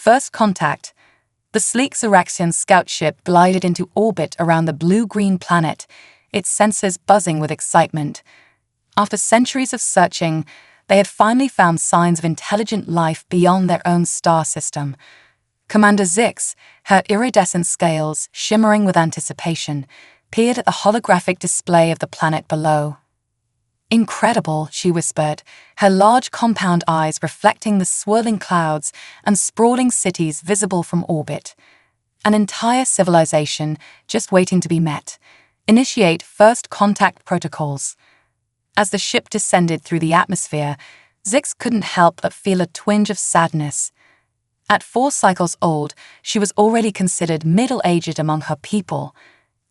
First contact. The sleek Xeraxian scout ship glided into orbit around the blue-green planet, its sensors buzzing with excitement. After centuries of searching, they had finally found signs of intelligent life beyond their own star system. Commander Zix, her iridescent scales shimmering with anticipation, peered at the holographic display of the planet below. "Incredible," she whispered, her large compound eyes reflecting the swirling clouds and sprawling cities visible from orbit. An entire civilization just waiting to be met. Initiate first contact protocols. As the ship descended through the atmosphere, Zix couldn't help but feel a twinge of sadness. At 4 cycles old, she was already considered middle-aged among her people.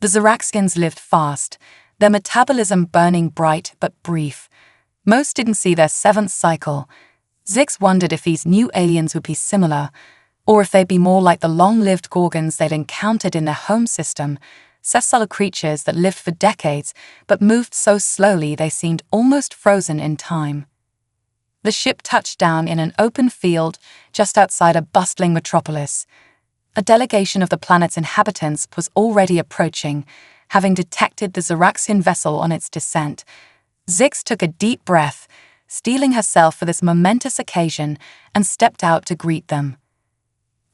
The Xeraxians lived fast, their metabolism burning bright but brief. Most didn't see their 7th cycle. Zix wondered if these new aliens would be similar, or if they'd be more like the long-lived Gorgons they'd encountered in their home system, sessile creatures that lived for decades but moved so slowly they seemed almost frozen in time. The ship touched down in an open field just outside a bustling metropolis. A delegation of the planet's inhabitants was already approaching, having detected the Xeraxian vessel on its descent. Zix took a deep breath, steeling herself for this momentous occasion, and stepped out to greet them.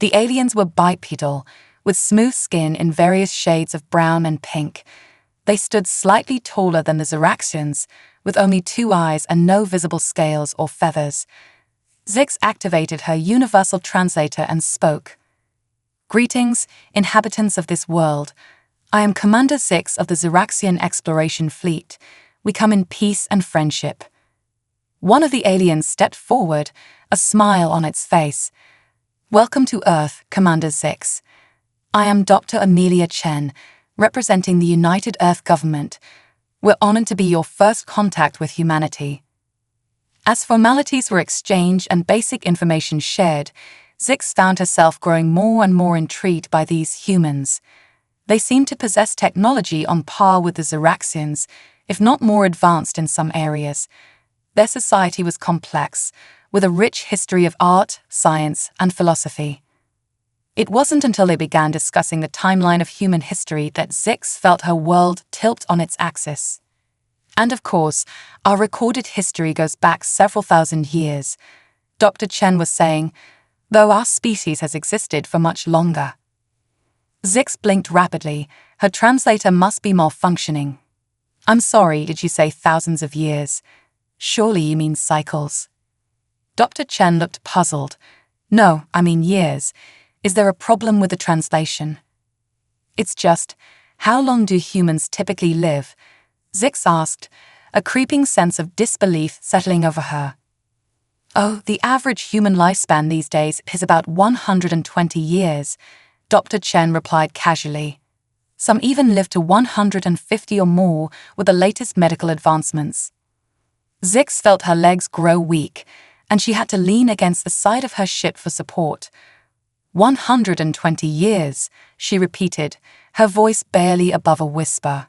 The aliens were bipedal, with smooth skin in various shades of brown and pink. They stood slightly taller than the Xeraxians, with only 2 eyes and no visible scales or feathers. Zix activated her universal translator and spoke. "Greetings, inhabitants of this world. I am Commander Zix of the Xeraxian Exploration Fleet. We come in peace and friendship." One of the aliens stepped forward, a smile on its face. "Welcome to Earth, Commander Zix. I am Dr. Amelia Chen, representing the United Earth Government. We're honored to be your first contact with humanity." As formalities were exchanged and basic information shared, Zix found herself growing more and more intrigued by these humans. They seemed to possess technology on par with the Xeraxians, if not more advanced in some areas. Their society was complex, with a rich history of art, science, and philosophy. It wasn't until they began discussing the timeline of human history that Zix felt her world tilt on its axis. "And of course, our recorded history goes back several thousand years," Dr. Chen was saying, "though our species has existed for much longer." Zix blinked rapidly. Her translator must be malfunctioning. "I'm sorry, did you say thousands of years? Surely you mean cycles." Dr. Chen looked puzzled. "No, I mean years. Is there a problem with the translation?" "It's just, how long do humans typically live?" Zix asked, a creeping sense of disbelief settling over her. "Oh, the average human lifespan these days is about 120 years, Dr. Chen replied casually. "Some even live to 150 or more with the latest medical advancements." Zix felt her legs grow weak, and she had to lean against the side of her ship for support. 120 years, she repeated, her voice barely above a whisper.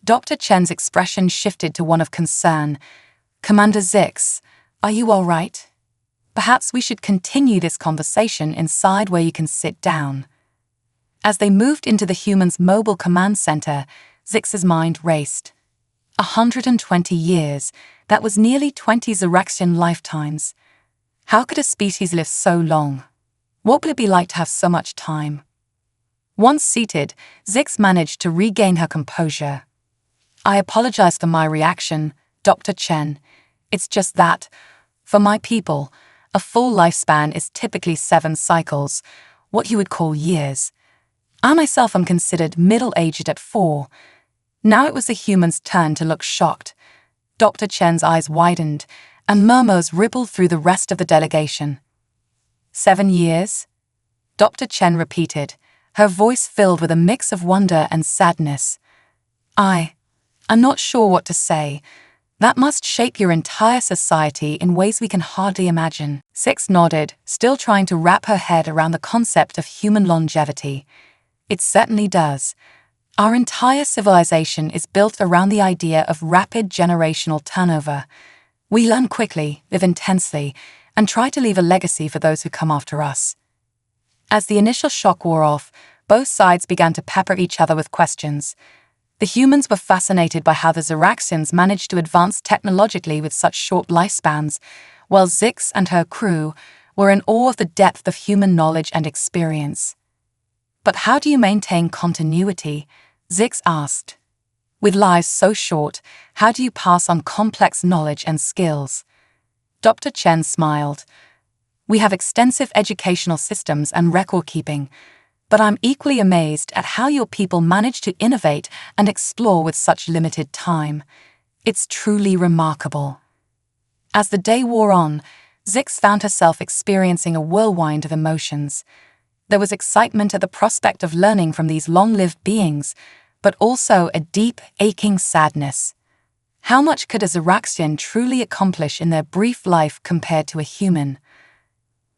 Dr. Chen's expression shifted to one of concern. "Commander Zix, are you all right? Perhaps we should continue this conversation inside where you can sit down." As they moved into the human's mobile command center, Zix's mind raced. 120 years, that was nearly 20 Xeraxian lifetimes. How could a species live so long? What would it be like to have so much time? Once seated, Zix managed to regain her composure. "I apologize for my reaction, Dr. Chen. It's just that, for my people, a full lifespan is typically 7 cycles, what you would call years. I myself am considered middle-aged at 4. Now it was the human's turn to look shocked. Dr. Chen's eyes widened, and murmurs rippled through the rest of the delegation. 7 years? Dr. Chen repeated, her voice filled with a mix of wonder and sadness. I'm not sure what to say. That must shape your entire society in ways we can hardly imagine. Zix nodded, still trying to wrap her head around the concept of human longevity. It certainly does. Our entire civilization is built around the idea of rapid generational turnover. We learn quickly, live intensely, and try to leave a legacy for those who come after us. As the initial shock wore off, both sides began to pepper each other with questions. The humans were fascinated by how the Xeraxians managed to advance technologically with such short lifespans, while Zix and her crew were in awe of the depth of human knowledge and experience. "But how do you maintain continuity?" Zix asked. "With lives so short, how do you pass on complex knowledge and skills?" Dr. Chen smiled. "We have extensive educational systems and record-keeping, but I'm equally amazed at how your people manage to innovate and explore with such limited time. It's truly remarkable." As the day wore on, Zix found herself experiencing a whirlwind of emotions. There was excitement at the prospect of learning from these long-lived beings, but also a deep, aching sadness. How much could a Xeraxian truly accomplish in their brief life compared to a human?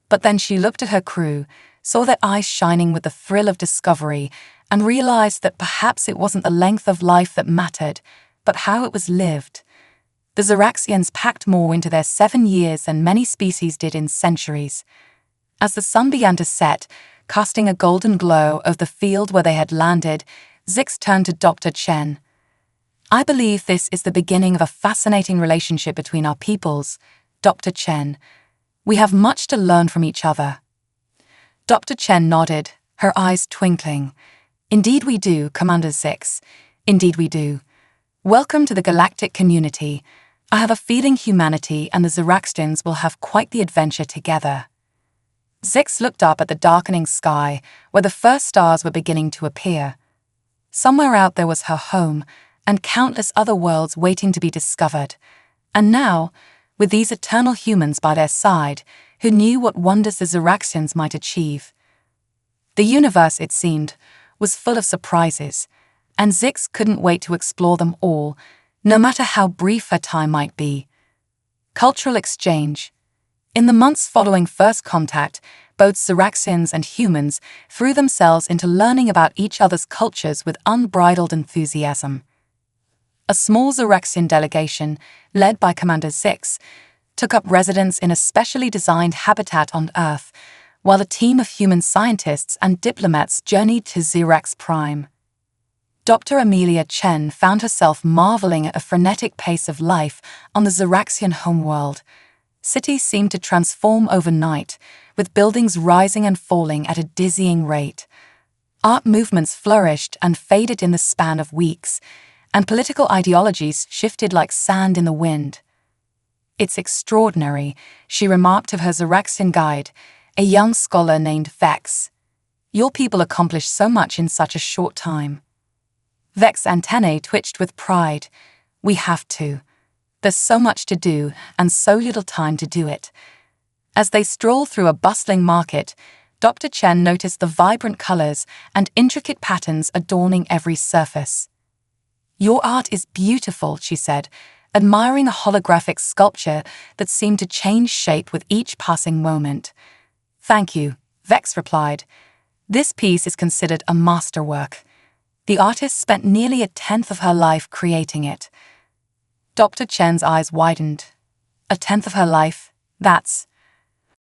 But then she looked at her crew, saw their eyes shining with the thrill of discovery, and realized that perhaps it wasn't the length of life that mattered, but how it was lived. The Xeraxians packed more into their 7 years than many species did in centuries. As the sun began to set, casting a golden glow over the field where they had landed, Zix turned to Dr. Chen. "I believe this is the beginning of a fascinating relationship between our peoples, Dr. Chen. We have much to learn from each other." Dr. Chen nodded, her eyes twinkling. "Indeed we do, Commander Zix. Indeed we do. Welcome to the galactic community. I have a feeling humanity and the Xeraxians will have quite the adventure together." Zix looked up at the darkening sky, where the first stars were beginning to appear. Somewhere out there was her home, and countless other worlds waiting to be discovered. And now, with these eternal humans by their side, who knew what wonders the Xeraxians might achieve. The universe, it seemed, was full of surprises, and Zix couldn't wait to explore them all, no matter how brief her time might be. Cultural exchange. In the months following first contact, both Xeraxians and humans threw themselves into learning about each other's cultures with unbridled enthusiasm. A small Xeraxian delegation, led by Commander Zix, took up residence in a specially designed habitat on Earth, while a team of human scientists and diplomats journeyed to Xerax Prime. Dr. Amelia Chen found herself marveling at the frenetic pace of life on the Xeraxian homeworld. Cities seemed to transform overnight, with buildings rising and falling at a dizzying rate. Art movements flourished and faded in the span of weeks, and political ideologies shifted like sand in the wind. "It's extraordinary," she remarked of her Xeraxian guide, a young scholar named Vex. "Your people accomplished so much in such a short time." Vex's antennae twitched with pride. "We have to. There's so much to do and so little time to do it." As they strolled through a bustling market, Dr. Chen noticed the vibrant colors and intricate patterns adorning every surface. "Your art is beautiful," she said, admiring a holographic sculpture that seemed to change shape with each passing moment. "Thank you," Vex replied. "This piece is considered a masterwork. The artist spent nearly 1/10 of her life creating it." Dr. Chen's eyes widened. 1/10 of her life? That's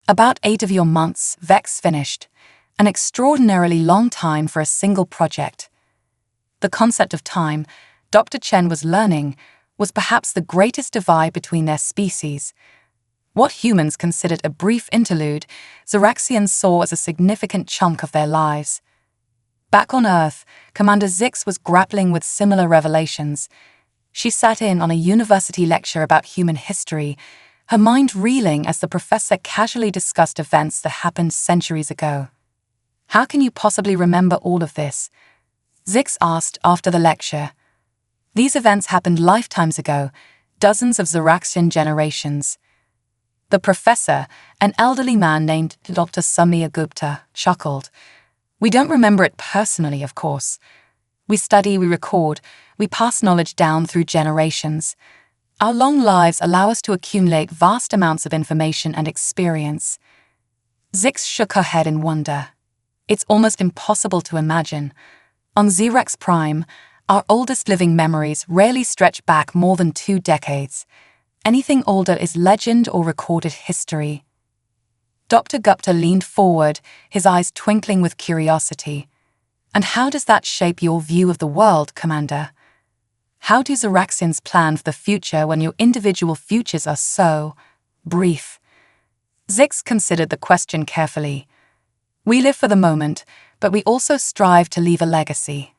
about 8 of your months, Vex finished. An extraordinarily long time for a single project. The concept of time, Dr. Chen was learning, was perhaps the greatest divide between their species. What humans considered a brief interlude, Xeraxians saw as a significant chunk of their lives. Back on Earth, Commander Zix was grappling with similar revelations. She sat in on a university lecture about human history, her mind reeling as the professor casually discussed events that happened centuries ago. "How can you possibly remember all of this?" Zix asked after the lecture. "These events happened lifetimes ago, dozens of Xeraxian generations." The professor, an elderly man named Dr. Samir Gupta, chuckled. "We don't remember it personally, of course. We study, we record, we pass knowledge down through generations. Our long lives allow us to accumulate vast amounts of information and experience." Zix shook her head in wonder. "It's almost impossible to imagine. On Xerax Prime, our oldest living memories rarely stretch back more than 2 decades. Anything older is legend or recorded history." Dr. Gupta leaned forward, his eyes twinkling with curiosity. "And how does that shape your view of the world, Commander? How do Zeraxians plan for the future when your individual futures are so brief?" Zix considered the question carefully. "We live for the moment, but we also strive to leave a legacy.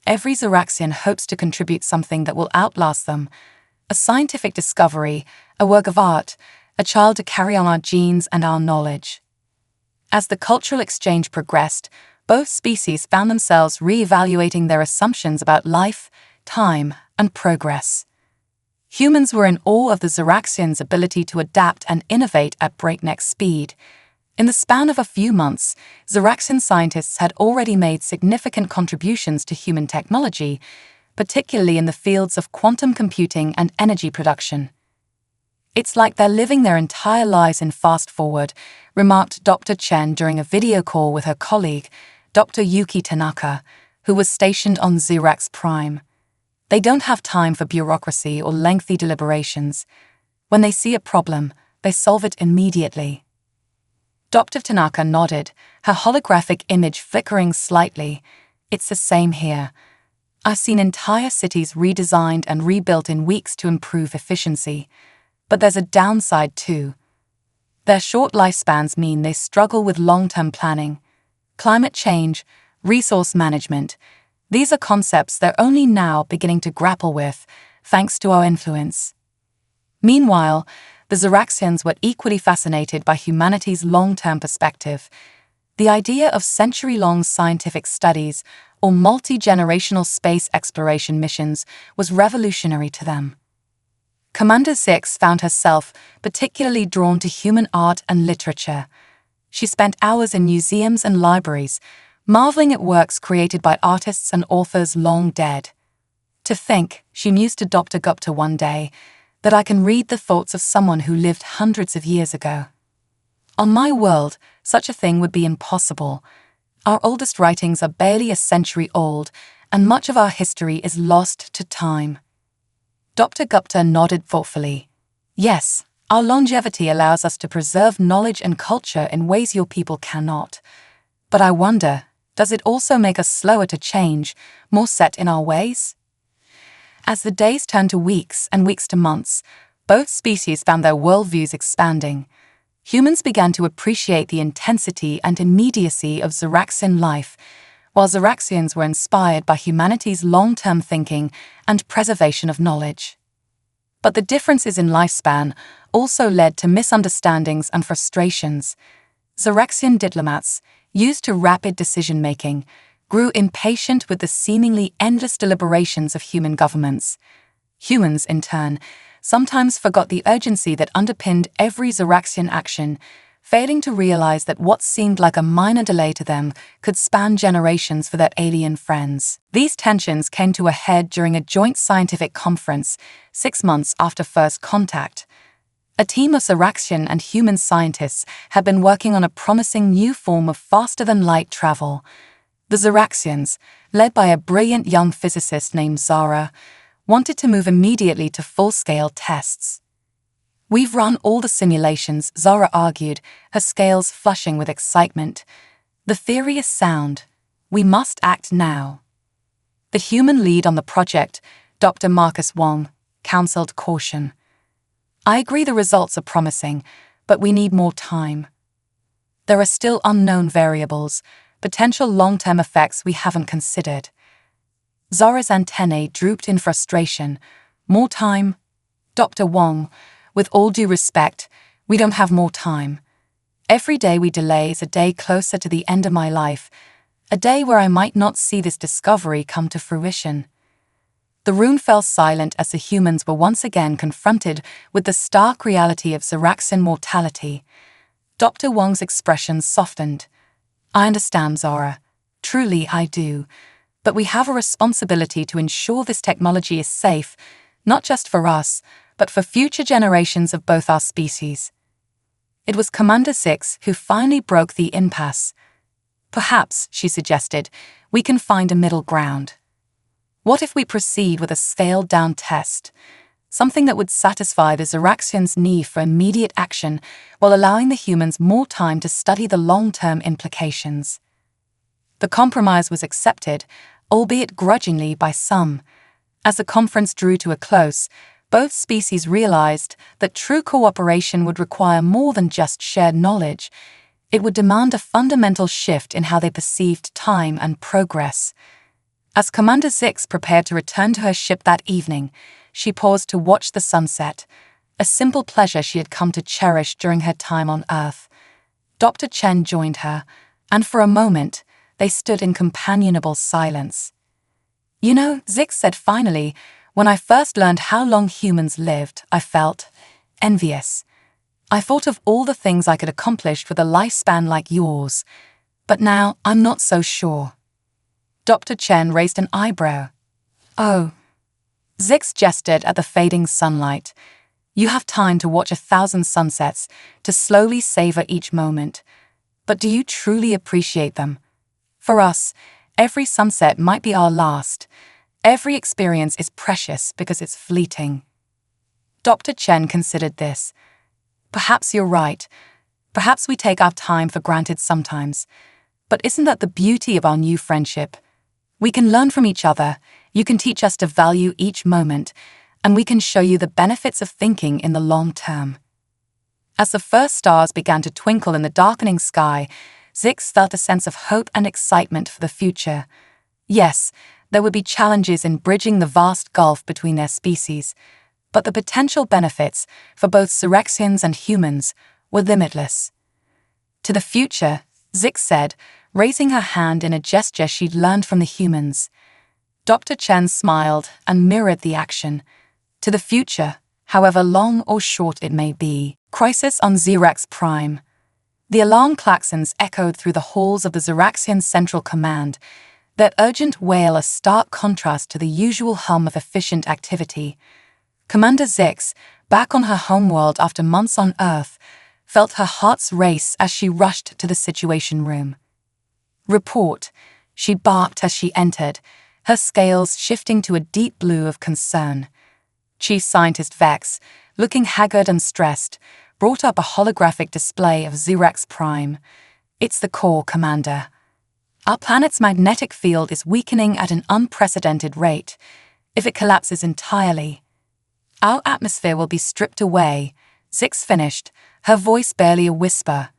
Every Zeraxian hopes to contribute something that will outlast them. A scientific discovery, a work of art, a child to carry on our genes and our knowledge." As the cultural exchange progressed, both species found themselves reevaluating their assumptions about life, time, and progress. Humans were in awe of the Zeraxians' ability to adapt and innovate at breakneck speed. In the span of a few months, Zeraxian scientists had already made significant contributions to human technology, particularly in the fields of quantum computing and energy production. "It's like they're living their entire lives in fast-forward," remarked Dr. Chen during a video call with her colleague, Dr. Yuki Tanaka, who was stationed on Zerax Prime. "They don't have time for bureaucracy or lengthy deliberations. When they see a problem, they solve it immediately." Dr. Tanaka nodded, her holographic image flickering slightly. "It's the same here. I've seen entire cities redesigned and rebuilt in weeks to improve efficiency. But there's a downside too. Their short lifespans mean they struggle with long-term planning. Climate change, resource management, these are concepts they're only now beginning to grapple with, thanks to our influence." Meanwhile, the Zeraxians were equally fascinated by humanity's long-term perspective. The idea of century-long scientific studies or multi-generational space exploration missions was revolutionary to them. Commander Zix found herself particularly drawn to human art and literature. She spent hours in museums and libraries, marveling at works created by artists and authors long dead. "To think," she mused to Dr. Gupta one day, "that I can read the thoughts of someone who lived hundreds of years ago. On my world, such a thing would be impossible. Our oldest writings are barely a century old, and much of our history is lost to time." Dr. Gupta nodded thoughtfully. "Yes, our longevity allows us to preserve knowledge and culture in ways your people cannot. But I wonder, does it also make us slower to change, more set in our ways?" As the days turned to weeks and weeks to months, both species found their worldviews expanding. Humans began to appreciate the intensity and immediacy of Zeraxian life, while Zeraxians were inspired by humanity's long-term thinking and preservation of knowledge. But the differences in lifespan also led to misunderstandings and frustrations. Zeraxian diplomats, used to rapid decision-making, grew impatient with the seemingly endless deliberations of human governments. Humans, in turn, sometimes forgot the urgency that underpinned every Zeraxian action, failing to realize that what seemed like a minor delay to them could span generations for their alien friends. These tensions came to a head during a joint scientific conference 6 months after first contact. A team of Zeraxian and human scientists had been working on a promising new form of faster-than-light travel. The Zeraxians, led by a brilliant young physicist named Zara, wanted to move immediately to full-scale tests. "We've run all the simulations," Zara argued, her scales flushing with excitement. "The theory is sound. We must act now." The human lead on the project, Dr. Marcus Wong, counseled caution. "I agree the results are promising, but we need more time. There are still unknown variables, potential long-term effects we haven't considered." Zara's antennae drooped in frustration. "More time?" "Dr. Wong, with all due respect, we don't have more time. Every day we delay is a day closer to the end of my life, a day where I might not see this discovery come to fruition." The room fell silent as the humans were once again confronted with the stark reality of Zeraxian mortality. Dr. Wong's expression softened. "I understand, Zara. Truly, I do. But we have a responsibility to ensure this technology is safe, not just for us, but for future generations of both our species." It was Commander Zix who finally broke the impasse. "Perhaps," she suggested, "we can find a middle ground. What if we proceed with a scaled-down test? something that would satisfy the Xeraxians' need for immediate action while allowing the humans more time to study the long-term implications. The compromise was accepted, albeit grudgingly by some. As the conference drew to a close, both species realized that true cooperation would require more than just shared knowledge. It would demand a fundamental shift in how they perceived time and progress. As Commander Zix prepared to return to her ship that evening, she paused to watch the sunset, a simple pleasure she had come to cherish during her time on Earth. Dr. Chen joined her, and for a moment, they stood in companionable silence. "You know," Zix said finally, "when I first learned how long humans lived, I felt envious. I thought of all the things I could accomplish with a lifespan like yours, but now I'm not so sure." Dr. Chen raised an eyebrow. "Oh." Zix gestured at the fading sunlight. "You have time to watch 1,000 sunsets, to slowly savor each moment. But do you truly appreciate them? For us, every sunset might be our last. Every experience is precious because it's fleeting." Dr. Chen considered this. "Perhaps you're right. Perhaps we take our time for granted sometimes. But isn't that the beauty of our new friendship? We can learn from each other, you can teach us to value each moment, and we can show you the benefits of thinking in the long term." As the first stars began to twinkle in the darkening sky, Zix felt a sense of hope and excitement for the future. Yes, there would be challenges in bridging the vast gulf between their species, but the potential benefits for both Xeraxians and humans were limitless. "To the future," Zix said, raising her hand in a gesture she'd learned from the humans. Dr. Chen smiled and mirrored the action. "To the future, however long or short it may be." Crisis on Xerax Prime. The alarm klaxons echoed through the halls of the Xeraxian Central Command, their urgent wail a stark contrast to the usual hum of efficient activity. Commander Zix, back on her homeworld after months on Earth, felt her heart's race as she rushed to the Situation Room. "Report," she barked as she entered, her scales shifting to a deep blue of concern. Chief Scientist Vex, looking haggard and stressed, brought up a holographic display of Xerax Prime. "It's the core, Commander. Our planet's magnetic field is weakening at an unprecedented rate. If it collapses entirely, our atmosphere will be stripped away," Zix finished, her voice barely a whisper.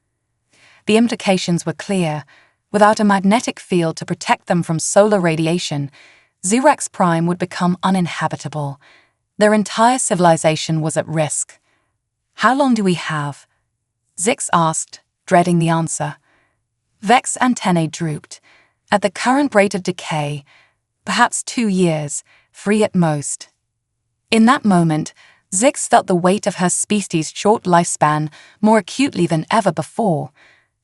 The implications were clear. Without a magnetic field to protect them from solar radiation, Xerax Prime would become uninhabitable. Their entire civilization was at risk. "How long do we have?" Zix asked, dreading the answer. Vex's antennae drooped. "At the current rate of decay, perhaps 2 years, 3 at most." In that moment, Zix felt the weight of her species' short lifespan more acutely than ever before.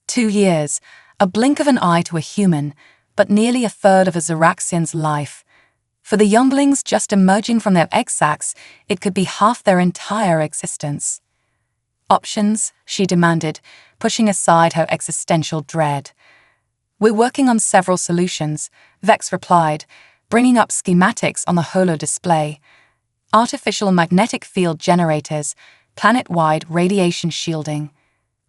2 years, a blink of an eye to a human, but nearly a third of a Xeraxian's life. For the younglings just emerging from their egg sacs, it could be half their entire existence. "Options?" she demanded, pushing aside her existential dread. "We're working on several solutions," Vex replied, bringing up schematics on the holo display. "Artificial magnetic field generators, planet-wide radiation shielding.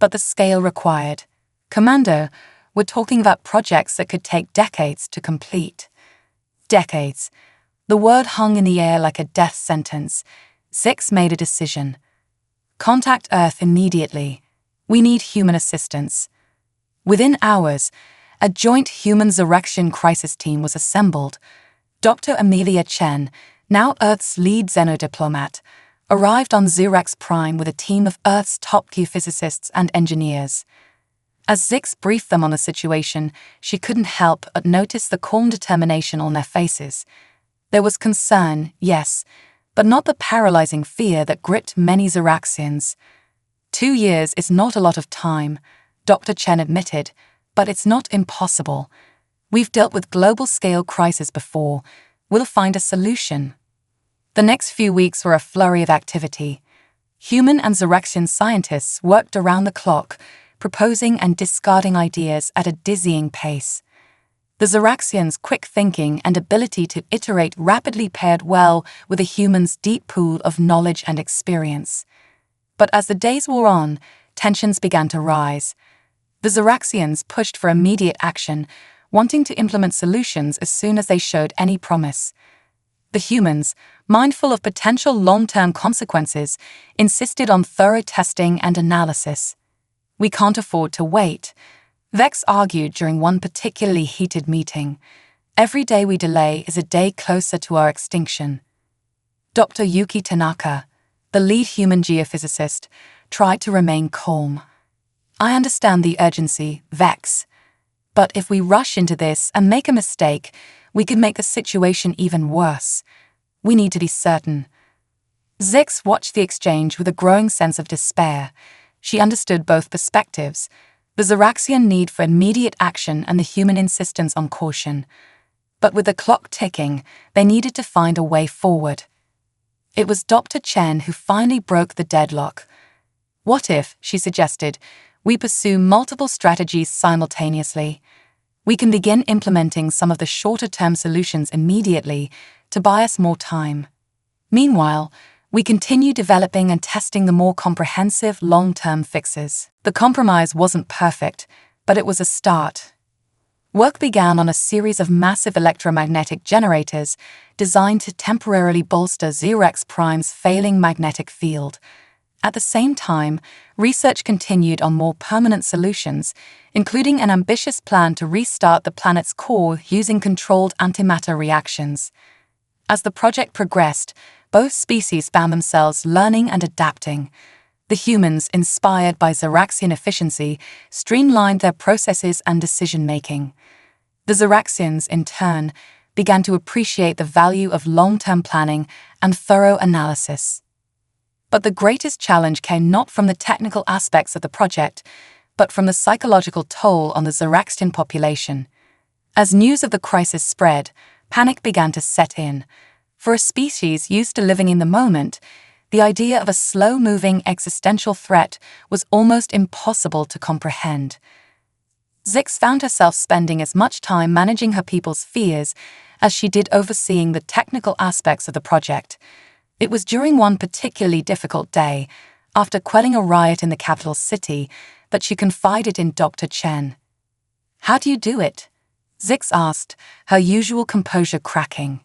But the scale required. Commander, we're talking about projects that could take decades to complete." Decades. The word hung in the air like a death sentence. Zix made a decision. "Contact Earth immediately. We need human assistance." Within hours, a joint human Xeraxian crisis team was assembled. Dr. Amelia Chen, now Earth's lead xenodiplomat, arrived on Xerax Prime with a team of Earth's top geophysicists and engineers. As Zix briefed them on the situation, she couldn't help but notice the calm determination on their faces. There was concern, yes, but not the paralyzing fear that gripped many Xeraxians. 2 years is not a lot of time, Dr. Chen admitted, but it's not impossible. We've dealt with global-scale crises before. We'll find a solution. The next few weeks were a flurry of activity. Human and Xeraxian scientists worked around the clock, proposing and discarding ideas at a dizzying pace. The Zeraxians' quick thinking and ability to iterate rapidly paired well with the humans' deep pool of knowledge and experience. But as the days wore on, tensions began to rise. The Zeraxians pushed for immediate action, wanting to implement solutions as soon as they showed any promise. The humans, mindful of potential long-term consequences, insisted on thorough testing and analysis. "We can't afford to wait," Vex argued during one particularly heated meeting. "Every day we delay is a day closer to our extinction." Dr. Yuki Tanaka, the lead human geophysicist, tried to remain calm. "I understand the urgency, Vex. But if we rush into this and make a mistake, we could make the situation even worse. We need to be certain." Zix watched the exchange with a growing sense of despair. She understood both perspectives, the Zeraxian need for immediate action and the human insistence on caution. But with the clock ticking, they needed to find a way forward. It was Dr. Chen who finally broke the deadlock. "What if," she suggested, "we pursue multiple strategies simultaneously? We can begin implementing some of the shorter-term solutions immediately to buy us more time. Meanwhile, we continue developing and testing the more comprehensive long-term fixes." The compromise wasn't perfect, but it was a start. Work began on a series of massive electromagnetic generators designed to temporarily bolster Xerox Prime's failing magnetic field. At the same time, research continued on more permanent solutions, including an ambitious plan to restart the planet's core using controlled antimatter reactions. As the project progressed, both species found themselves learning and adapting. The humans, inspired by Zeraxian efficiency, streamlined their processes and decision-making. The Zeraxians, in turn, began to appreciate the value of long-term planning and thorough analysis. But the greatest challenge came not from the technical aspects of the project, but from the psychological toll on the Zeraxian population. As news of the crisis spread, panic began to set in. For a species used to living in the moment, the idea of a slow-moving existential threat was almost impossible to comprehend. Zix found herself spending as much time managing her people's fears as she did overseeing the technical aspects of the project. It was during one particularly difficult day, after quelling a riot in the capital city, that she confided in Dr. Chen. "How do you do it?" Zix asked, her usual composure cracking.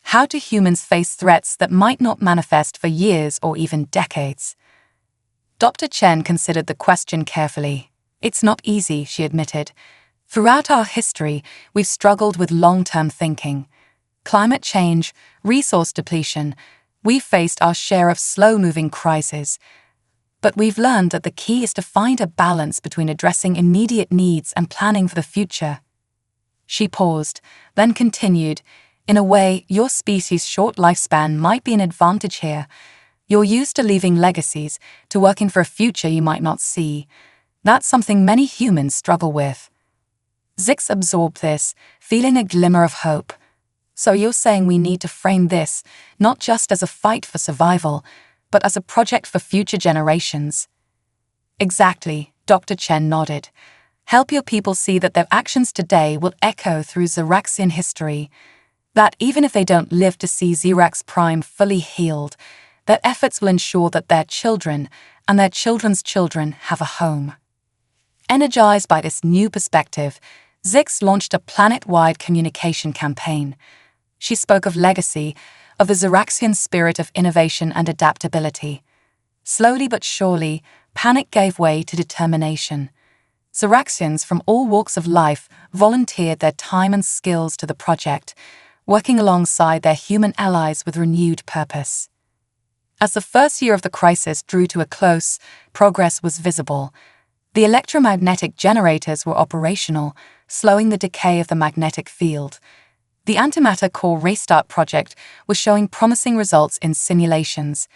"How do humans face threats that might not manifest for years or even decades?" Dr. Chen considered the question carefully. "It's not easy," she admitted. "Throughout our history, we've struggled with long-term thinking. Climate change, resource depletion, we've faced our share of slow-moving crises. But we've learned that the key is to find a balance between addressing immediate needs and planning for the future." She paused, then continued, "In a way, your species' short lifespan might be an advantage here. You're used to leaving legacies, to working for a future you might not see. That's something many humans struggle with." Zix absorbed this, feeling a glimmer of hope. "So you're saying we need to frame this, not just as a fight for survival, but as a project for future generations?" "Exactly," Dr. Chen nodded. "Help your people see that their actions today will echo through Zeraxian history. That even if they don't live to see Xerox Prime fully healed, their efforts will ensure that their children and their children's children have a home." Energized by this new perspective, Zix launched a planet-wide communication campaign. She spoke of legacy, of the Zeraxian spirit of innovation and adaptability. Slowly but surely, panic gave way to determination. Zeraxians from all walks of life volunteered their time and skills to the project, working alongside their human allies with renewed purpose. As the first year of the crisis drew to a close, progress was visible. The electromagnetic generators were operational, slowing the decay of the magnetic field. The antimatter core restart project was showing promising results in simulations.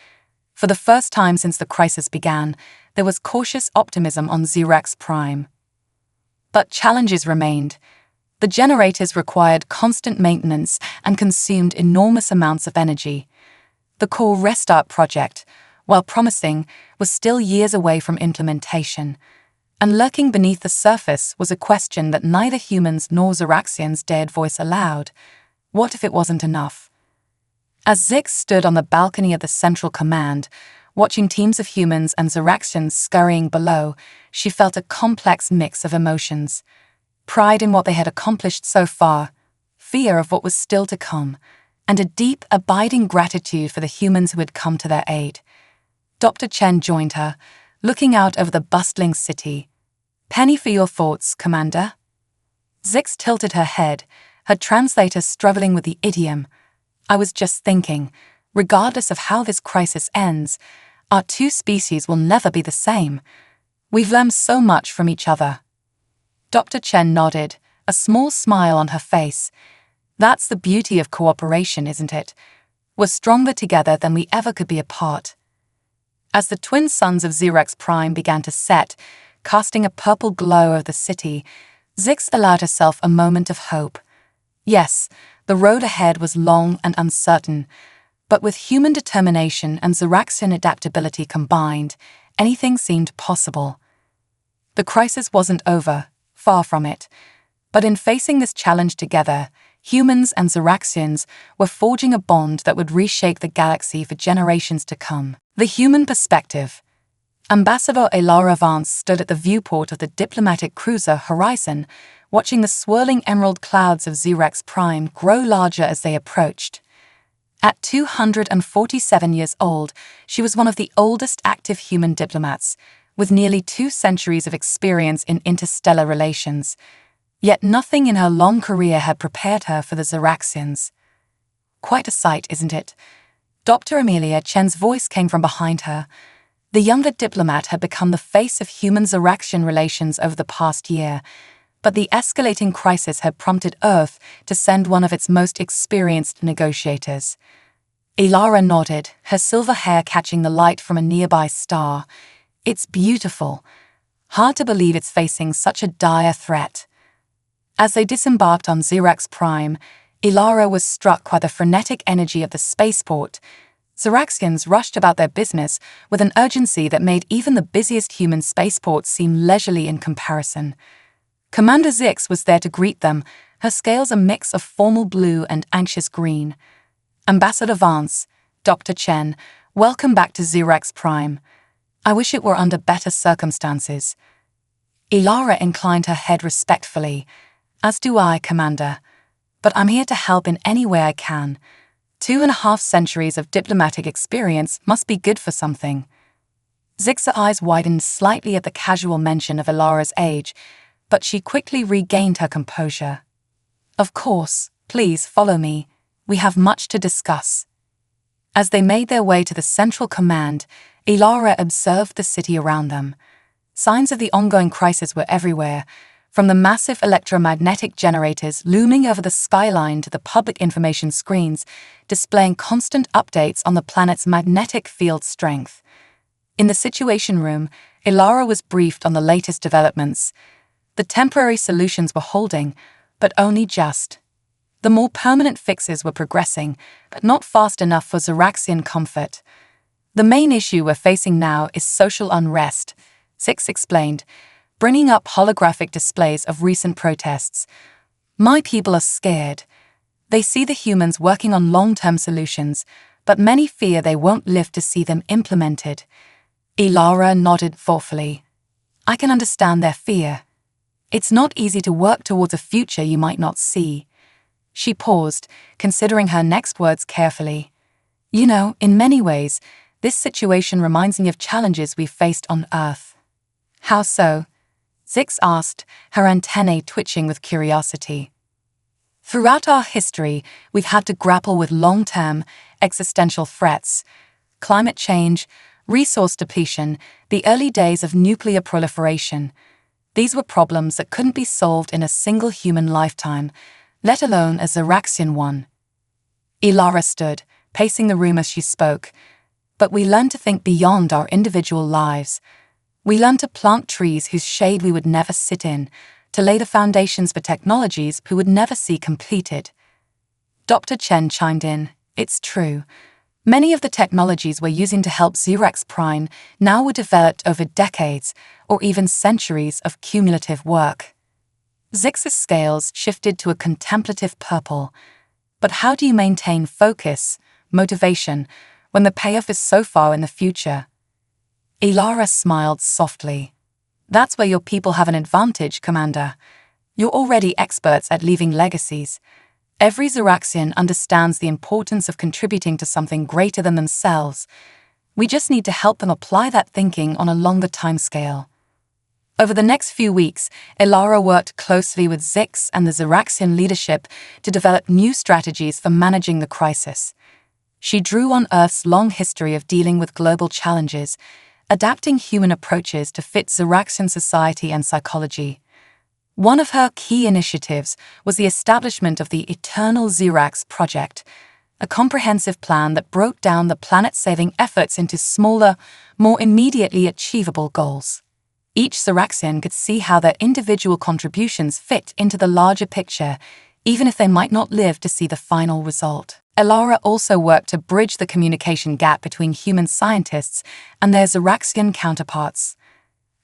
For the first time since the crisis began, there was cautious optimism on Xerox Prime. But challenges remained. The generators required constant maintenance and consumed enormous amounts of energy. The core restart project, while promising, was still years away from implementation. And lurking beneath the surface was a question that neither humans nor Ziraxians dared voice aloud. What if it wasn't enough? As Zix stood on the balcony of the Central Command, watching teams of humans and Ziraxians scurrying below, she felt a complex mix of emotions. Pride in what they had accomplished so far, fear of what was still to come, and a deep, abiding gratitude for the humans who had come to their aid. Dr. Chen joined her, looking out over the bustling city. "Penny for your thoughts, Commander." Zix tilted her head, her translator struggling with the idiom. "I was just thinking, regardless of how this crisis ends, our two species will never be the same. We've learned so much from each other." Dr. Chen nodded, a small smile on her face. "That's the beauty of cooperation, isn't it? We're stronger together than we ever could be apart." As the twin suns of Xerex Prime began to set, casting a purple glow over the city, Zix allowed herself a moment of hope. Yes, the road ahead was long and uncertain, but with human determination and Xeraxian adaptability combined, anything seemed possible. The crisis wasn't over, far from it, but in facing this challenge together, humans and Xeraxians were forging a bond that would reshape the galaxy for generations to come. The human perspective. Ambassador Elara Vance stood at the viewport of the diplomatic cruiser Horizon, watching the swirling emerald clouds of Xerex Prime grow larger as they approached. At 247 years old, she was one of the oldest active human diplomats, with nearly 2 centuries of experience in interstellar relations. Yet nothing in her long career had prepared her for the Xeraxians. "Quite a sight, isn't it?" Dr. Amelia Chen's voice came from behind her. The younger diplomat had become the face of human-Xeraxian relations over the past year, but the escalating crisis had prompted Earth to send one of its most experienced negotiators. Elara nodded, her silver hair catching the light from a nearby star. "It's beautiful. Hard to believe it's facing such a dire threat." As they disembarked on Xerex Prime, Elara was struck by the frenetic energy of the spaceport. Xeraxians rushed about their business with an urgency that made even the busiest human spaceports seem leisurely in comparison. Commander Zix was there to greet them, her scales a mix of formal blue and anxious green. "Ambassador Vance, Dr. Chen, welcome back to Xerex Prime. I wish it were under better circumstances." Elara inclined her head respectfully. "As do I, Commander. But I'm here to help in any way I can. 2.5 centuries of diplomatic experience must be good for something." Zix's eyes widened slightly at the casual mention of Elara's age, but she quickly regained her composure. "Of course, please follow me. We have much to discuss." As they made their way to the Central Command, Elara observed the city around them. Signs of the ongoing crisis were everywhere, from the massive electromagnetic generators looming over the skyline to the public information screens, displaying constant updates on the planet's magnetic field strength. In the Situation Room, Elara was briefed on the latest developments. The temporary solutions were holding, but only just. The more permanent fixes were progressing, but not fast enough for Xeraxian comfort. "The main issue we're facing now is social unrest," Zix explained, bringing up holographic displays of recent protests. "My people are scared. They see the humans working on long-term solutions, but many fear they won't live to see them implemented." Elara nodded thoughtfully. "I can understand their fear. It's not easy to work towards a future you might not see." She paused, considering her next words carefully. "You know, in many ways, this situation reminds me of challenges we've faced on Earth." "How so?" Zix asked, her antennae twitching with curiosity. "Throughout our history, we've had to grapple with long-term, existential threats. Climate change, resource depletion, the early days of nuclear proliferation. These were problems that couldn't be solved in a single human lifetime, let alone a Xeraxian one." Elara stood, pacing the room as she spoke. "But we learned to think beyond our individual lives. We learned to plant trees whose shade we would never sit in, to lay the foundations for technologies we would never see completed." Dr. Chen chimed in. "It's true. Many of the technologies we're using to help Xerax Prime now were developed over decades or even centuries of cumulative work. Zix's scales shifted to a contemplative purple. But how do you maintain focus, motivation, when the payoff is so far in the future? Ilara smiled softly. That's where your people have an advantage, Commander. You're already experts at leaving legacies. Every Xeraxian understands the importance of contributing to something greater than themselves. We just need to help them apply that thinking on a longer timescale. Over the next few weeks, Ilara worked closely with Zix and the Xeraxian leadership to develop new strategies for managing the crisis. She drew on Earth's long history of dealing with global challenges, adapting human approaches to fit Xeraxian society and psychology. One of her key initiatives was the establishment of the Eternal Xerax Project, a comprehensive plan that broke down the planet-saving efforts into smaller, more immediately achievable goals. Each Xeraxian could see how their individual contributions fit into the larger picture, even if they might not live to see the final result. Ilara also worked to bridge the communication gap between human scientists and their Xeraxian counterparts.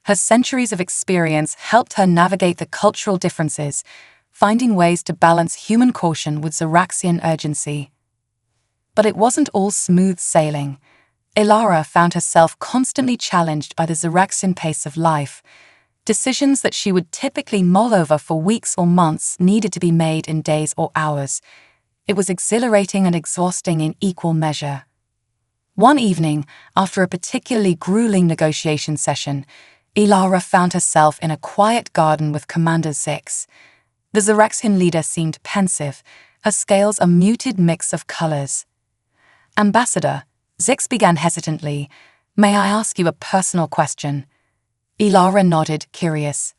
Her centuries of experience helped her navigate the cultural differences, finding ways to balance human caution with Xeraxian urgency. But it wasn't all smooth sailing. Ilara found herself constantly challenged by the Xeraxian pace of life. Decisions that she would typically mull over for weeks or months needed to be made in days or hours. It was exhilarating and exhausting in equal measure. One evening, after a particularly grueling negotiation session, Ilara found herself in a quiet garden with Commander Zix. The Xeraxian leader seemed pensive, her scales a muted mix of colors. "Ambassador," Zix began hesitantly, "may I ask you a personal question?" Ilara nodded, curious.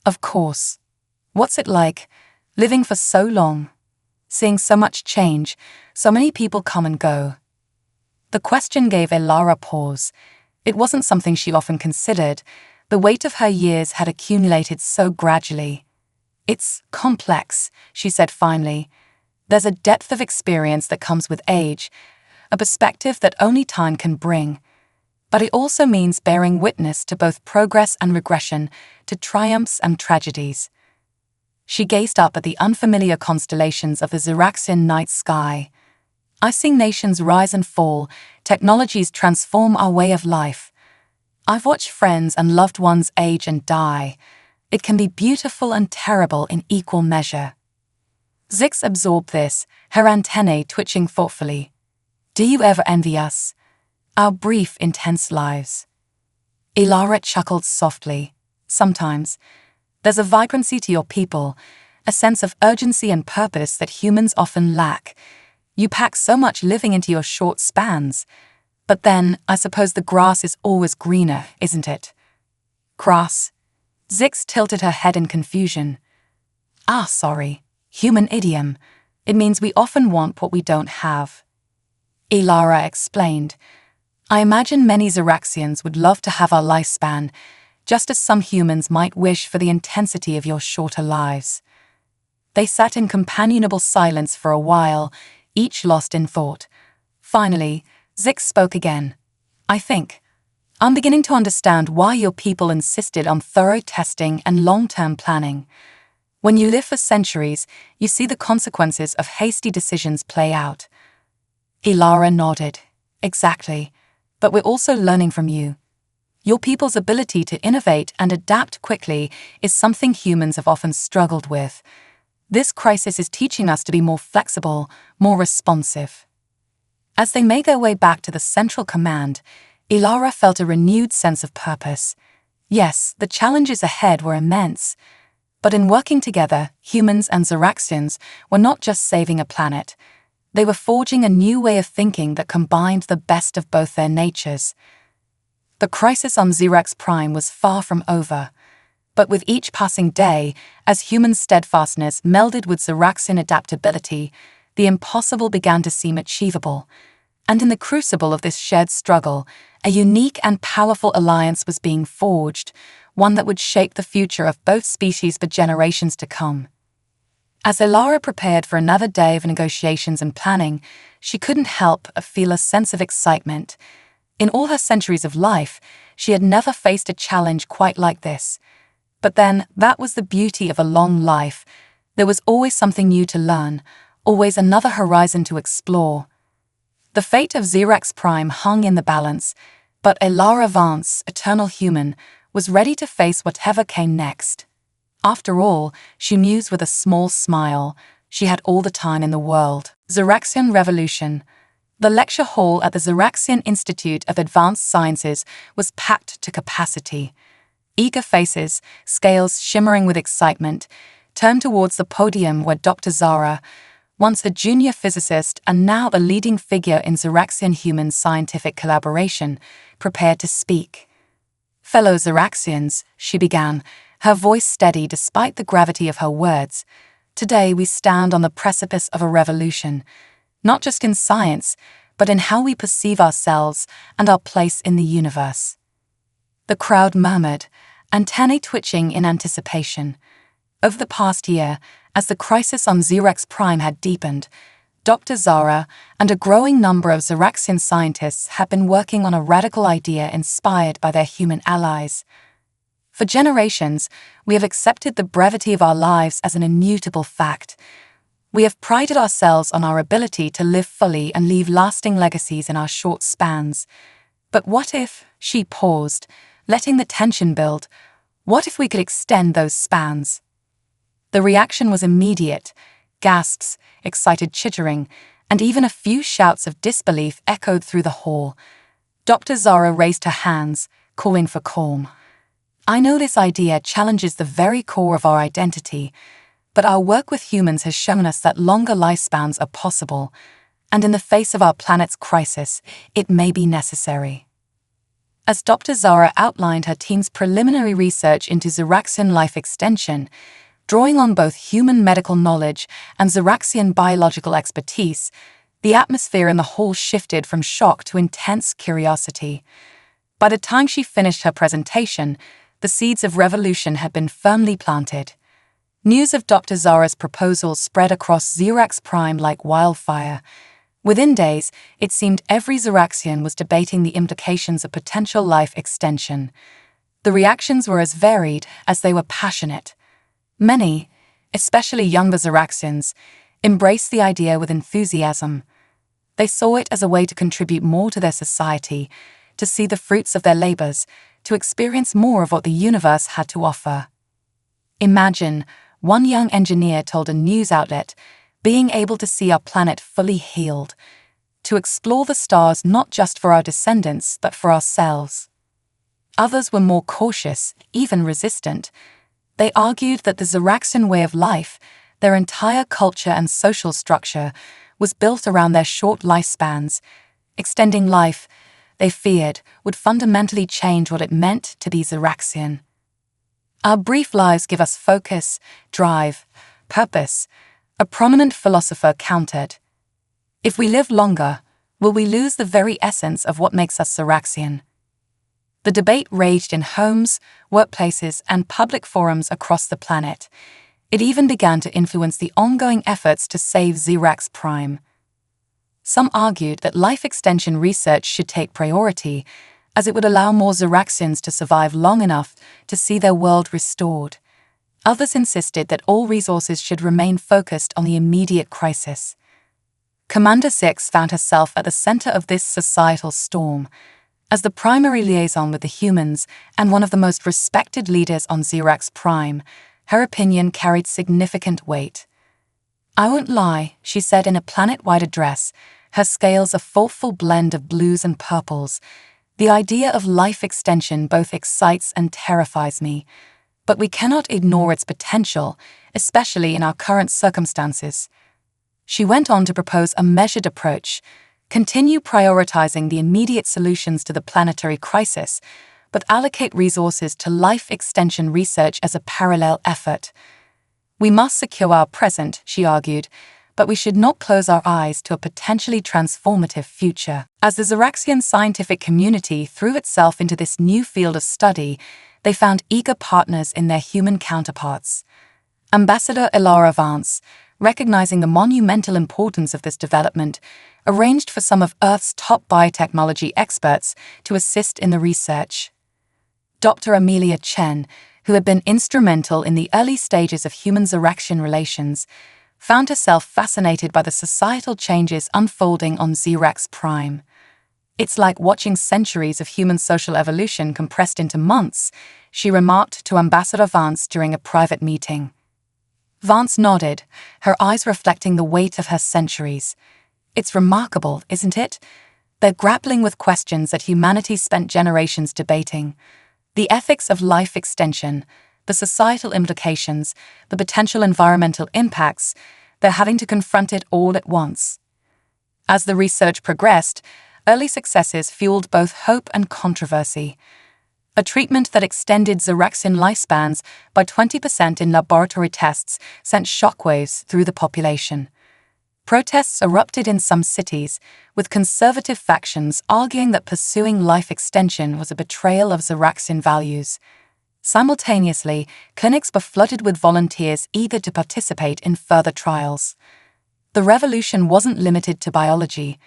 "Of course. What's it like, living for so long, seeing so much change, so many people come and go?" The question gave Ilara pause. It wasn't something she often considered. The weight of her years had accumulated so gradually. "It's complex," she said finally. "There's a depth of experience that comes with age, a perspective that only time can bring. But it also means bearing witness to both progress and regression, to triumphs and tragedies." She gazed up at the unfamiliar constellations of the Xeraxian night sky. "I've seen nations rise and fall, technologies transform our way of life. I've watched friends and loved ones age and die. It can be beautiful and terrible in equal measure." Zix absorbed this, her antennae twitching thoughtfully. "Do you ever envy us? Our brief, intense lives?" Ilara chuckled softly. "Sometimes. There's a vibrancy to your people, a sense of urgency and purpose that humans often lack. You pack so much living into your short spans. But then, I suppose the grass is always greener, isn't it?" "Grass?" Zix tilted her head in confusion. "Ah, sorry. Human idiom. It means we often want what we don't have." Ilara explained. "I imagine many Xeraxians would love to have our lifespan, just as some humans might wish for the intensity of your shorter lives." They sat in companionable silence for a while, each lost in thought. Finally, Zix spoke again. I'm beginning to understand why your people insisted on thorough testing and long-term planning. When you live for centuries, you see the consequences of hasty decisions play out." Ilara nodded. "Exactly. But we're also learning from you. Your people's ability to innovate and adapt quickly is something humans have often struggled with. This crisis is teaching us to be more flexible, more responsive." As they made their way back to the central command, Ilara felt a renewed sense of purpose. Yes, the challenges ahead were immense. But in working together, humans and Xeraxians were not just saving a planet. They were forging a new way of thinking that combined the best of both their natures. The crisis on Xerax Prime was far from over. But with each passing day, as human steadfastness melded with Xeraxian adaptability, the impossible began to seem achievable. And in the crucible of this shared struggle, a unique and powerful alliance was being forged, one that would shape the future of both species for generations to come. As Ilara prepared for another day of negotiations and planning, she couldn't help but feel a sense of excitement. In all her centuries of life, she had never faced a challenge quite like this. But then, that was the beauty of a long life. There was always something new to learn, always another horizon to explore. The fate of Xerax Prime hung in the balance, but Elara Vance, eternal human, was ready to face whatever came next. After all, she mused with a small smile, she had all the time in the world. Xeraxian Revolution. The lecture hall at the Xeraxian Institute of Advanced Sciences was packed to capacity. Eager faces, scales shimmering with excitement, turned towards the podium where Dr. Zara, once a junior physicist and now a leading figure in Xeraxian-human scientific collaboration, prepared to speak. "Fellow Xeraxians," she began, her voice steady despite the gravity of her words, "today we stand on the precipice of a revolution, not just in science, but in how we perceive ourselves and our place in the universe." The crowd murmured, antennae twitching in anticipation. Over the past year, as the crisis on Xerax Prime had deepened, Dr. Zara and a growing number of Xeraxian scientists had been working on a radical idea inspired by their human allies. For generations, we have accepted the brevity of our lives as an immutable fact. We have prided ourselves on our ability to live fully and leave lasting legacies in our short spans. But what if, she paused, letting the tension build, what if we could extend those spans? The reaction was immediate. Gasps, excited chittering, and even a few shouts of disbelief echoed through the hall. Dr. Zara raised her hands, calling for calm. "I know this idea challenges the very core of our identity, but our work with humans has shown us that longer lifespans are possible, and in the face of our planet's crisis, it may be necessary." As Dr. Zara outlined her team's preliminary research into Xeraxian life extension, drawing on both human medical knowledge and Xeraxian biological expertise, the atmosphere in the hall shifted from shock to intense curiosity. By the time she finished her presentation, the seeds of revolution had been firmly planted. News of Dr. Zara's proposal spread across Xerax Prime like wildfire. Within days, it seemed every Xeraxian was debating the implications of potential life extension. The reactions were as varied as they were passionate. Many, especially younger Xeraxians, embraced the idea with enthusiasm. They saw it as a way to contribute more to their society, to see the fruits of their labors, to experience more of what the universe had to offer. Imagine, one young engineer told a news outlet, being able to see our planet fully healed, to explore the stars not just for our descendants but for ourselves. Others were more cautious, even resistant. They argued that the Xeraxian way of life, their entire culture and social structure, was built around their short lifespans. Extending life, they feared, would fundamentally change what it meant to be Xeraxian. "Our brief lives give us focus, drive, purpose," a prominent philosopher countered. "If we live longer, will we lose the very essence of what makes us Xeraxian?" The debate raged in homes, workplaces, and public forums across the planet. It even began to influence the ongoing efforts to save Xerax Prime. Some argued that life extension research should take priority, as it would allow more Xeraxians to survive long enough to see their world restored. Others insisted that all resources should remain focused on the immediate crisis. Commander Six found herself at the center of this societal storm. As the primary liaison with the humans and one of the most respected leaders on Xerax Prime, her opinion carried significant weight. "I won't lie," she said in a planet-wide address, her scales a thoughtful blend of blues and purples. "The idea of life extension both excites and terrifies me, but we cannot ignore its potential, especially in our current circumstances." She went on to propose a measured approach, continue prioritizing the immediate solutions to the planetary crisis, but allocate resources to life extension research as a parallel effort. "We must secure our present," she argued, "but we should not close our eyes to a potentially transformative future." As the Xeraxian scientific community threw itself into this new field of study, they found eager partners in their human counterparts. Ambassador Elara Vance, recognizing the monumental importance of this development, arranged for some of Earth's top biotechnology experts to assist in the research. Dr. Amelia Chen, who had been instrumental in the early stages of human-Ziraxian relations, found herself fascinated by the societal changes unfolding on Zirax Prime. "It's like watching centuries of human social evolution compressed into months," she remarked to Ambassador Vance during a private meeting. Vance nodded, her eyes reflecting the weight of her centuries. "It's remarkable, isn't it? They're grappling with questions that humanity spent generations debating. The ethics of life extension, the societal implications, the potential environmental impacts, they're having to confront it all at once." As the research progressed, early successes fueled both hope and controversy. A treatment that extended Ziraxian lifespans by 20% in laboratory tests sent shockwaves through the population. Protests erupted in some cities, with conservative factions arguing that pursuing life extension was a betrayal of Ziraxian values. Simultaneously, clinics were flooded with volunteers eager to participate in further trials. The revolution wasn't limited to biology.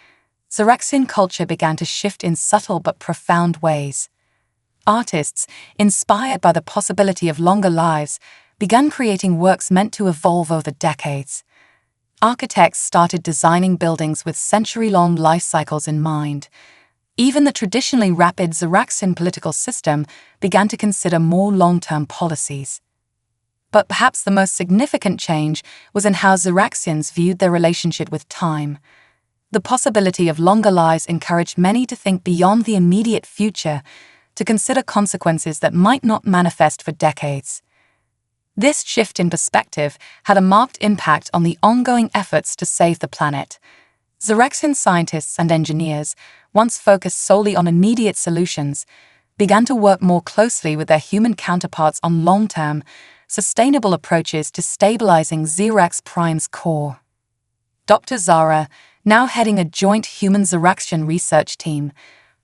Ziraxian culture began to shift in subtle but profound ways. Artists, inspired by the possibility of longer lives, began creating works meant to evolve over decades. Architects started designing buildings with century-long life cycles in mind. Even the traditionally rapid Ziraxian political system began to consider more long-term policies. But perhaps the most significant change was in how Ziraxians viewed their relationship with time. The possibility of longer lives encouraged many to think beyond the immediate future, to consider consequences that might not manifest for decades. This shift in perspective had a marked impact on the ongoing efforts to save the planet. Ziraxian scientists and engineers, once focused solely on immediate solutions, began to work more closely with their human counterparts on long-term, sustainable approaches to stabilizing Zirax Prime's core. Dr. Zara, now heading a joint human-Ziraxian research team,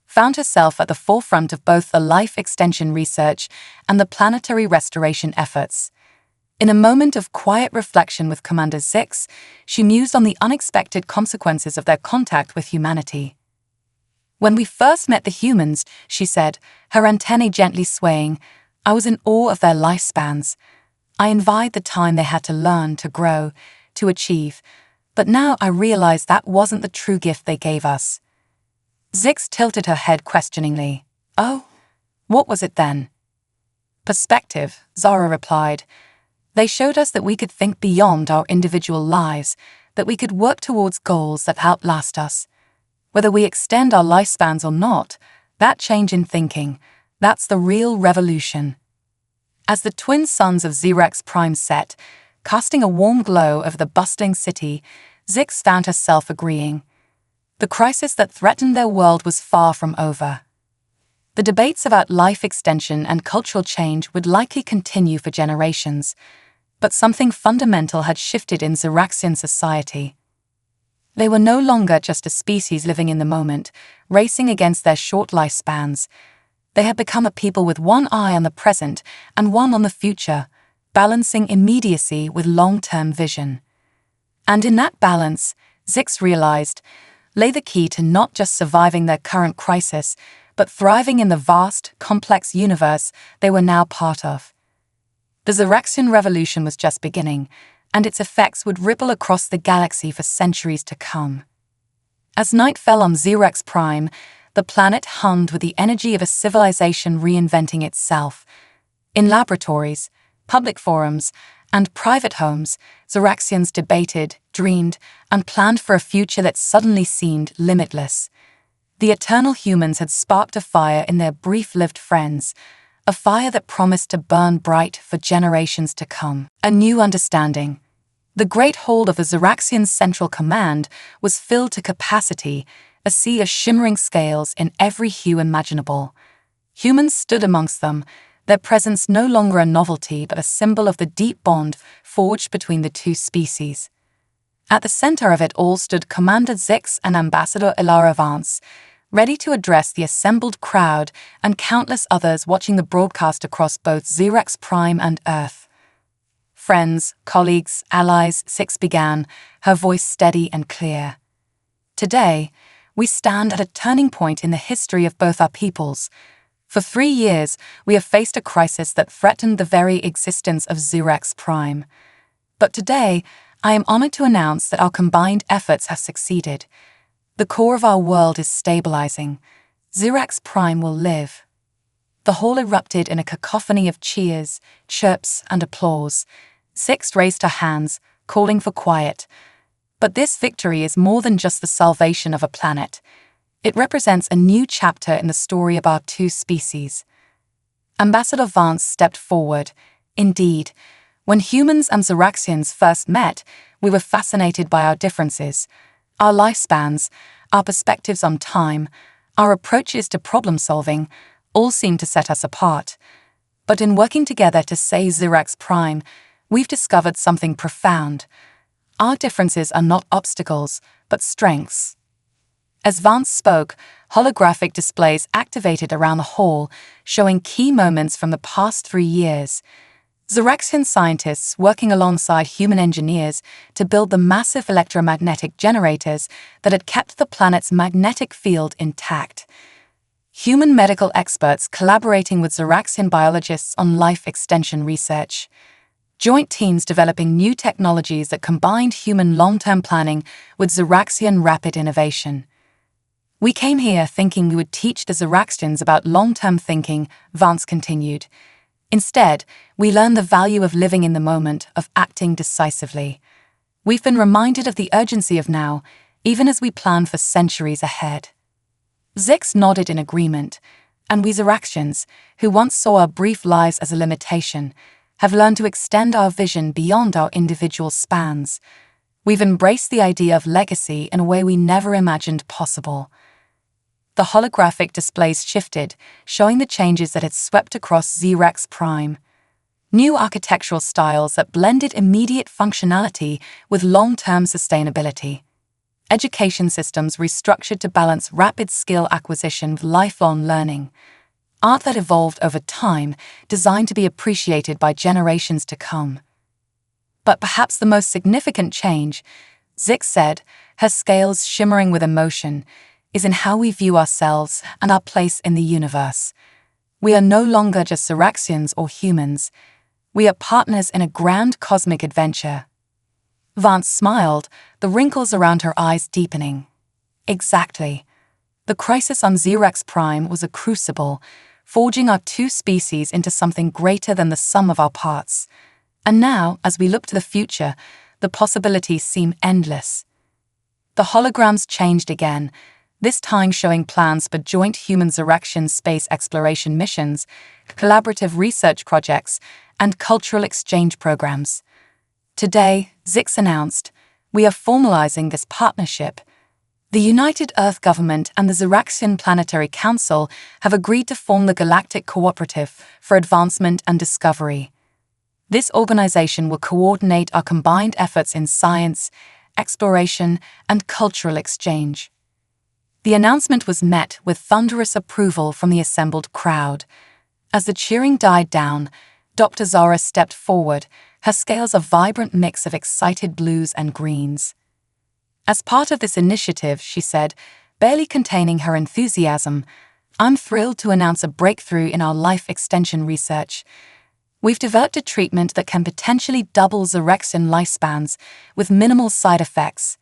found herself at the forefront of both the life extension research and the planetary restoration efforts. In a moment of quiet reflection with Commander Zix, she mused on the unexpected consequences of their contact with humanity. "When we first met the humans," she said, her antennae gently swaying, "I was in awe of their lifespans. I envied the time they had to learn, to grow, to achieve. But now I realize that wasn't the true gift they gave us." Zix tilted her head questioningly. "Oh, what was it then?" "Perspective," Zara replied. "They showed us that we could think beyond our individual lives, that we could work towards goals that outlast us. Whether we extend our lifespans or not, that change in thinking, that's the real revolution." As the twin suns of Zirax Prime set, casting a warm glow over the bustling city, Zix found herself agreeing. The crisis that threatened their world was far from over. The debates about life extension and cultural change would likely continue for generations, but something fundamental had shifted in Ziraxian society. They were no longer just a species living in the moment, racing against their short lifespans. They had become a people with one eye on the present and one on the future, balancing immediacy with long-term vision. And in that balance, Zix realized, lay the key to not just surviving their current crisis, but thriving in the vast, complex universe they were now part of. The Ziraxian Revolution was just beginning, and its effects would ripple across the galaxy for centuries to come. As night fell on Zirax Prime, the planet hummed with the energy of a civilization reinventing itself. In laboratories, public forums, and private homes, Ziraxians debated, dreamed, and planned for a future that suddenly seemed limitless. The eternal humans had sparked a fire in their brief-lived friends, a fire that promised to burn bright for generations to come. A new understanding. The great hold of the Ziraxian Central Command was filled to capacity, a sea of shimmering scales in every hue imaginable. Humans stood amongst them, their presence no longer a novelty but a symbol of the deep bond forged between the two species. At the center of it all stood Commander Zix and Ambassador Ilara Vance, ready to address the assembled crowd and countless others watching the broadcast across both Zirax Prime and Earth. friends, colleagues, allies, Zix began, her voice steady and clear. Today, we stand at a turning point in the history of both our peoples. For 3 years, we have faced a crisis that threatened the very existence of Xerax Prime. But today, I am honored to announce that our combined efforts have succeeded. The core of our world is stabilizing. Xerax Prime will live. The hall erupted in a cacophony of cheers, chirps, and applause. Zix raised her hands, calling for quiet. But this victory is more than just the salvation of a planet. It represents a new chapter in the story of our two species. Ambassador Vance stepped forward. Indeed, when humans and Xeraxians first met, we were fascinated by our differences, our lifespans, our perspectives on time, our approaches to problem-solving, all seemed to set us apart. But in working together to save Xerax Prime, we've discovered something profound. Our differences are not obstacles, but strengths. As Vance spoke, holographic displays activated around the hall, showing key moments from the past 3 years. Xeraxian scientists working alongside human engineers to build the massive electromagnetic generators that had kept the planet's magnetic field intact. Human medical experts collaborating with Xeraxian biologists on life extension research. Joint teams developing new technologies that combined human long-term planning with Xeraxian rapid innovation. We came here thinking we would teach the Xeraxians about long-term thinking, Vance continued. Instead, we learned the value of living in the moment, of acting decisively. We've been reminded of the urgency of now, even as we plan for centuries ahead. Zix nodded in agreement, and we Xeraxians, who once saw our brief lives as a limitation, have learned to extend our vision beyond our individual spans. We've embraced the idea of legacy in a way we never imagined possible. The holographic displays shifted, showing the changes that had swept across Xerax Prime. New architectural styles that blended immediate functionality with long-term sustainability. Education systems restructured to balance rapid skill acquisition with lifelong learning. Art that evolved over time, designed to be appreciated by generations to come. But perhaps the most significant change, Zix said, her scales shimmering with emotion, is in how we view ourselves and our place in the universe. We are no longer just Xeraxians or humans. We are partners in a grand cosmic adventure. Vance smiled, the wrinkles around her eyes deepening. Exactly. The crisis on Xerax Prime was a crucible, forging our two species into something greater than the sum of our parts. And now, as we look to the future, the possibilities seem endless. The holograms changed again, this time showing plans for joint human-Xeraxian space exploration missions, collaborative research projects, and cultural exchange programs. Today, Zix announced, we are formalizing this partnership. The United Earth Government and the Xeraxian Planetary Council have agreed to form the Galactic Cooperative for Advancement and Discovery. This organization will coordinate our combined efforts in science, exploration, and cultural exchange. The announcement was met with thunderous approval from the assembled crowd. As the cheering died down, Dr. Zara stepped forward, her scales a vibrant mix of excited blues and greens. As part of this initiative, she said, barely containing her enthusiasm, I'm thrilled to announce a breakthrough in our life extension research. We've developed a treatment that can potentially double Xeraxian lifespans with minimal side effects.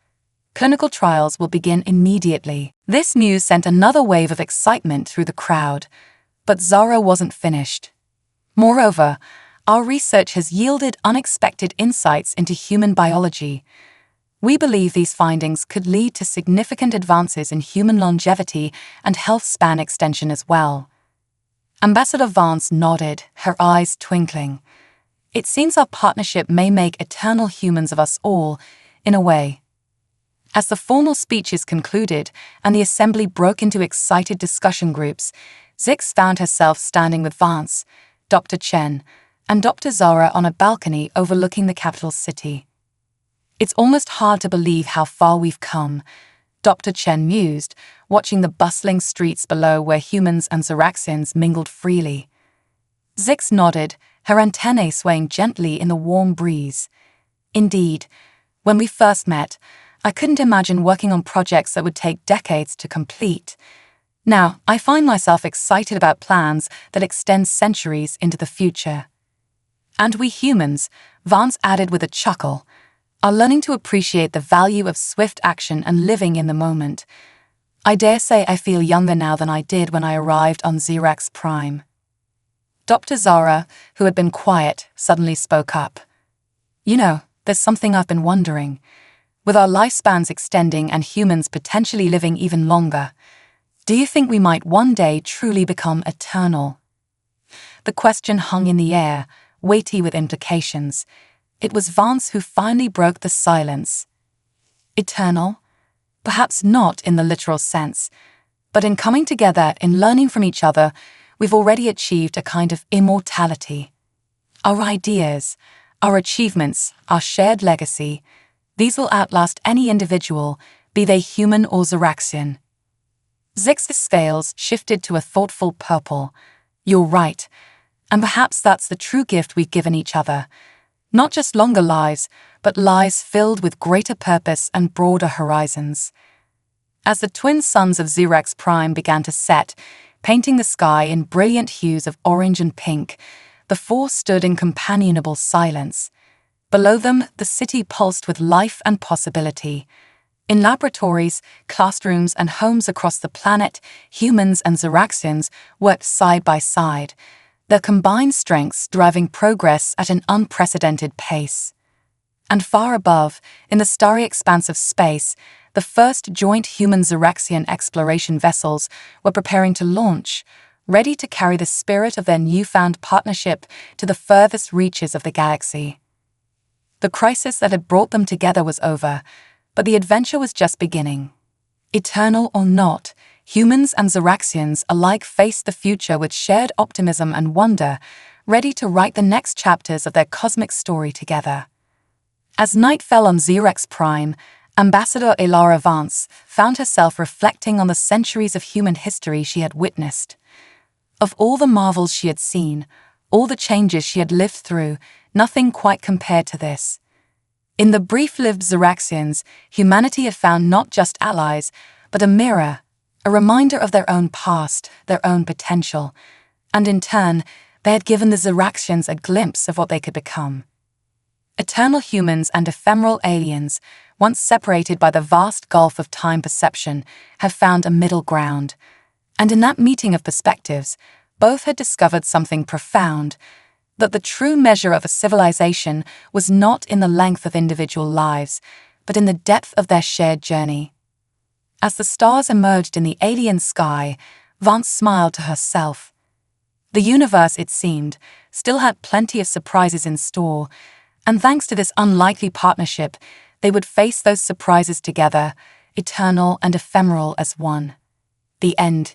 Clinical trials will begin immediately. This news sent another wave of excitement through the crowd, but Zara wasn't finished. Moreover, our research has yielded unexpected insights into human biology. We believe these findings could lead to significant advances in human longevity and health span extension as well. Ambassador Vance nodded, her eyes twinkling. It seems our partnership may make eternal humans of us all, in a way. As the formal speeches concluded and the assembly broke into excited discussion groups, Zix found herself standing with Vance, Dr. Chen, and Dr. Zara on a balcony overlooking the capital city. It's almost hard to believe how far we've come, Dr. Chen mused, watching the bustling streets below where humans and Xeraxians mingled freely. Zix nodded, her antennae swaying gently in the warm breeze. Indeed, when we first met, I couldn't imagine working on projects that would take decades to complete. Now, I find myself excited about plans that extend centuries into the future. And we humans, Vance added with a chuckle, are learning to appreciate the value of swift action and living in the moment. I dare say I feel younger now than I did when I arrived on Xerax Prime. Dr. Zara, who had been quiet, suddenly spoke up. You know, there's something I've been wondering. With our lifespans extending and humans potentially living even longer, do you think we might one day truly become eternal? The question hung in the air, weighty with implications. It was Vance who finally broke the silence. Eternal? Perhaps not in the literal sense, but in coming together, in learning from each other, we've already achieved a kind of immortality. Our ideas, our achievements, our shared legacy, these will outlast any individual, be they human or Xeraxian. Zix's scales shifted to a thoughtful purple. You're right, and perhaps that's the true gift we've given each other. Not just longer lives, but lives filled with greater purpose and broader horizons. As the twin suns of Xerax Prime began to set, painting the sky in brilliant hues of orange and pink, the four stood in companionable silence. Below them, the city pulsed with life and possibility. In laboratories, classrooms, and homes across the planet, humans and Xeraxians worked side by side, their combined strengths driving progress at an unprecedented pace. And far above, in the starry expanse of space, the first joint human-Xeraxian exploration vessels were preparing to launch, ready to carry the spirit of their newfound partnership to the furthest reaches of the galaxy. The crisis that had brought them together was over, but the adventure was just beginning. Eternal or not, humans and Xeraxians alike faced the future with shared optimism and wonder, ready to write the next chapters of their cosmic story together. As night fell on Xerax Prime, Ambassador Elara Vance found herself reflecting on the centuries of human history she had witnessed. Of all the marvels she had seen, all the changes she had lived through, nothing quite compared to this. In the brief-lived Xeraxians, humanity had found not just allies, but a mirror, a reminder of their own past, their own potential, and in turn, they had given the Xeraxians a glimpse of what they could become. Eternal humans and ephemeral aliens, once separated by the vast gulf of time perception, have found a middle ground. And in that meeting of perspectives, both had discovered something profound, that the true measure of a civilization was not in the length of individual lives, but in the depth of their shared journey. As the stars emerged in the alien sky, Vance smiled to herself. The universe, it seemed, still had plenty of surprises in store, and thanks to this unlikely partnership, they would face those surprises together, eternal and ephemeral as one. The end,